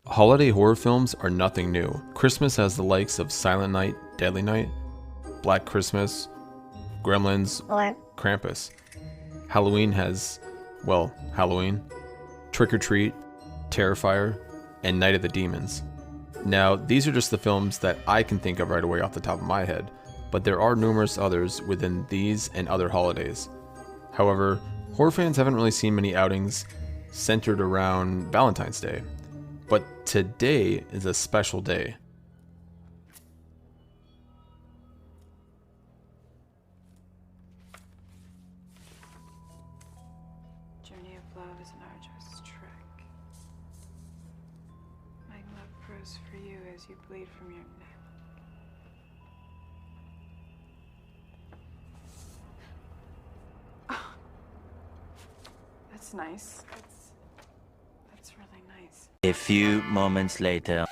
Holiday horror films are nothing new. Christmas has the likes of Silent Night, Deadly Night, Black Christmas, Gremlins, Krampus. Halloween has, well, Halloween, Trick or Treat, Terrifier, and Night of the Demons. Now, these are just the films that I can think of right away off the top of my head, but there are numerous others within these and other holidays. However, horror fans haven't really seen many outings centered around Valentine's Day, but today is a special day. Journey of love is an arduous trek. My love grows for you as you bleed from your neck. Oh, that's nice. That's really nice. A few moments later.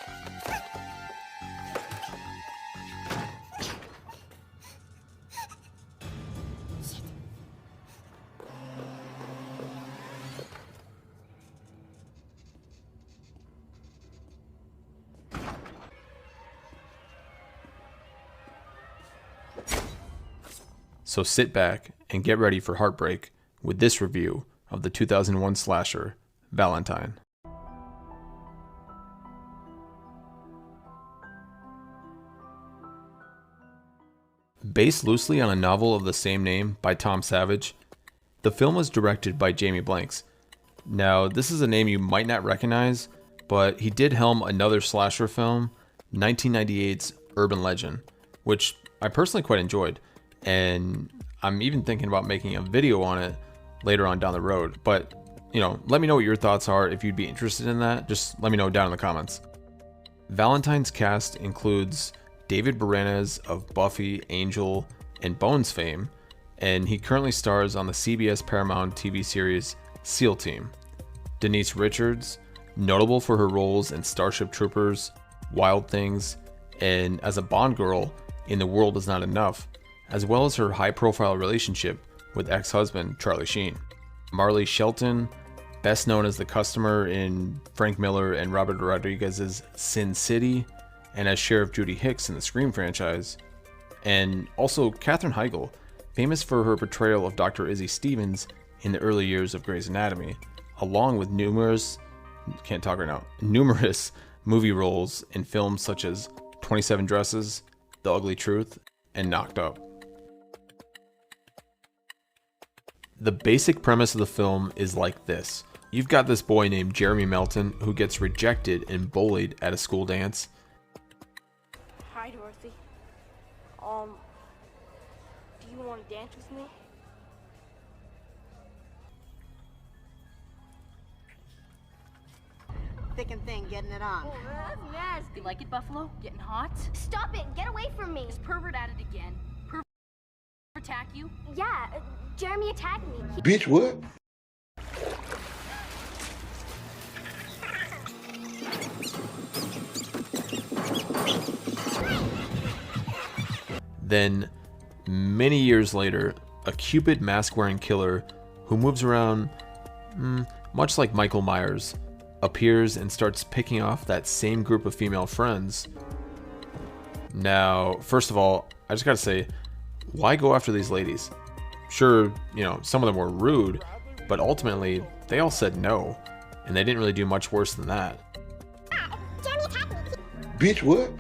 So sit back and get ready for heartbreak with this review of the 2001 slasher, Valentine. Based loosely on a novel of the same name by Tom Savage, the film was directed by Jamie Blanks. Now, this is a name you might not recognize, but he did helm another slasher film, 1998's Urban Legend, which I personally quite enjoyed, and I'm even thinking about making a video on it later on down the road. But, you know, let me know what your thoughts are. If you'd be interested in that, just let me know down in the comments. Valentine's cast includes David Boreanaz of Buffy, Angel, and Bones fame, and he currently stars on the CBS Paramount TV series SEAL Team. Denise Richards, notable for her roles in Starship Troopers, Wild Things, and as a Bond girl in The World Is Not Enough, as well as her high-profile relationship with ex-husband Charlie Sheen. Marley Shelton, best known as the customer in Frank Miller and Robert Rodriguez's Sin City, and as Sheriff Judy Hicks in the Scream franchise. And also Katherine Heigl, famous for her portrayal of Dr. Izzy Stevens in the early years of Grey's Anatomy, along with numerous movie roles in films such as 27 Dresses, The Ugly Truth, and Knocked Up. The basic premise of the film is like this. You've got this boy named Jeremy Melton who gets rejected and bullied at a school dance. Hi, Dorothy. Do you want to dance with me? Thick and thin, getting it on. Oh, that's nasty. You like it, Buffalo? Getting hot? Stop it! Get away from me! Is pervert at it again? Pervert attack you? Yeah, Jeremy attacked me. Bitch, what? Then, many years later, a Cupid mask-wearing killer who moves around, much like Michael Myers, appears and starts picking off that same group of female friends. Now, first of all, I just gotta say, why go after these ladies? Sure, you know, some of them were rude, but ultimately, they all said no, and they didn't really do much worse than that. Bitch, what?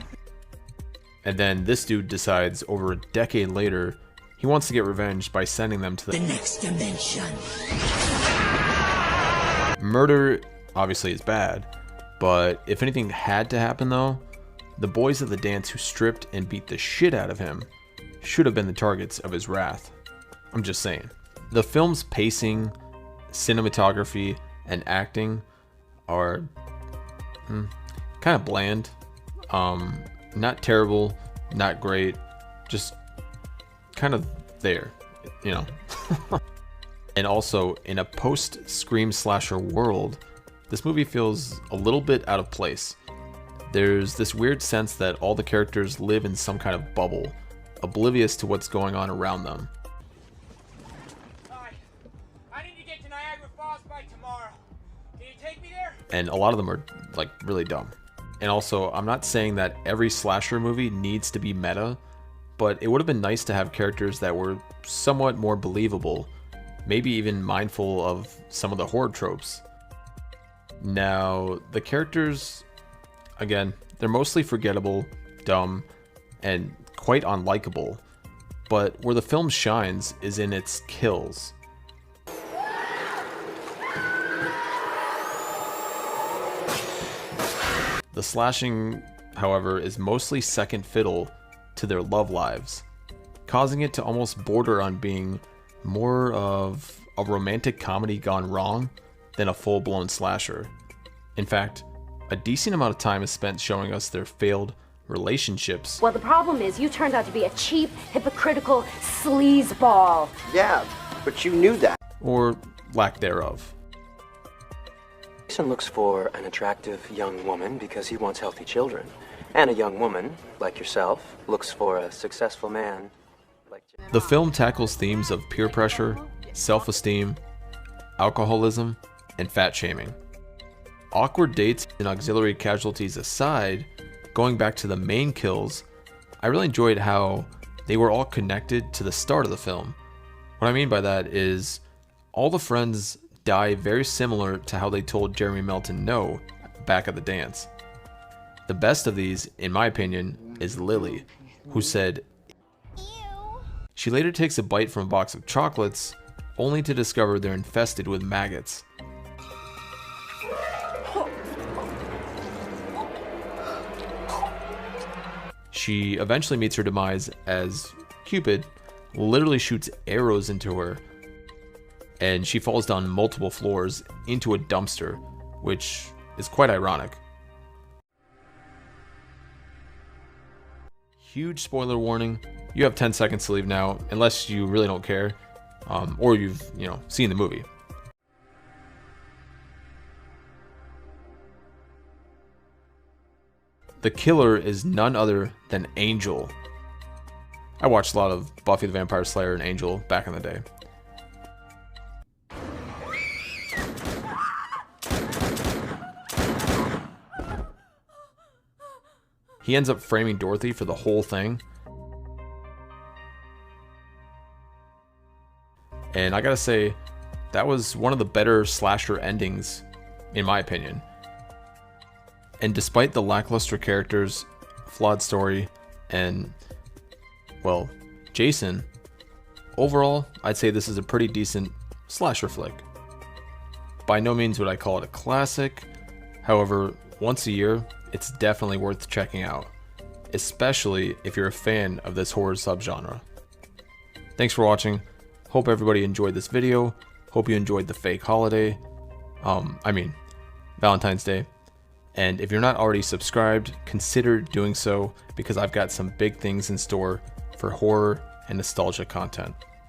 And then this dude decides, over a decade later, he wants to get revenge by sending them to the Next dimension. Murder obviously is bad, but if anything had to happen though, the boys at the dance who stripped and beat the shit out of him should have been the targets of his wrath. I'm just saying. The film's pacing, cinematography, and acting are kind of bland. Not terrible, not great, just kind of there, you know. And also, in a post-Scream slasher world, this movie feels a little bit out of place. There's this weird sense that all the characters live in some kind of bubble, oblivious to what's going on around them. I need to get to Niagara Falls by tomorrow. Can you take me there? And a lot of them are like really dumb. And also, I'm not saying that every slasher movie needs to be meta, but it would have been nice to have characters that were somewhat more believable, maybe even mindful of some of the horror tropes. Now, the characters, again, they're mostly forgettable, dumb, and quite unlikable, but where the film shines is in its kills. The slashing, however, is mostly second fiddle to their love lives, causing it to almost border on being more of a romantic comedy gone wrong than a full-blown slasher. In fact, a decent amount of time is spent showing us their failed relationships. Well, the problem is you turned out to be a cheap, hypocritical sleazeball. Yeah, but you knew that. Or lack thereof. Jason looks for an attractive young woman because he wants healthy children. And a young woman, like yourself, looks for a successful man like Jason. The film tackles themes of peer pressure, self-esteem, alcoholism, and fat shaming. Awkward dates and auxiliary casualties aside, going back to the main kills, I really enjoyed how they were all connected to the start of the film. What I mean by that is all the friends die very similar to how they told Jeremy Melton no back at the dance. The best of these, in my opinion, is Lily, who said, "Ew." She later takes a bite from a box of chocolates, only to discover they're infested with maggots. She eventually meets her demise as Cupid literally shoots arrows into her, and she falls down multiple floors into a dumpster, which is quite ironic. Huge spoiler warning. You have 10 seconds to leave now, unless you really don't care, or you've, seen the movie. The killer is none other than Angel. I watched a lot of Buffy the Vampire Slayer and Angel back in the day. He ends up framing Dorothy for the whole thing. And I gotta say, that was one of the better slasher endings, in my opinion. And despite the lackluster characters, flawed story, and, well, Jason, overall, I'd say this is a pretty decent slasher flick. By no means would I call it a classic. However, once a year, it's definitely worth checking out, especially if you're a fan of this horror subgenre. Thanks for watching. Hope everybody enjoyed this video. Hope you enjoyed the fake holiday. Valentine's Day. And if you're not already subscribed, consider doing so because I've got some big things in store for horror and nostalgia content.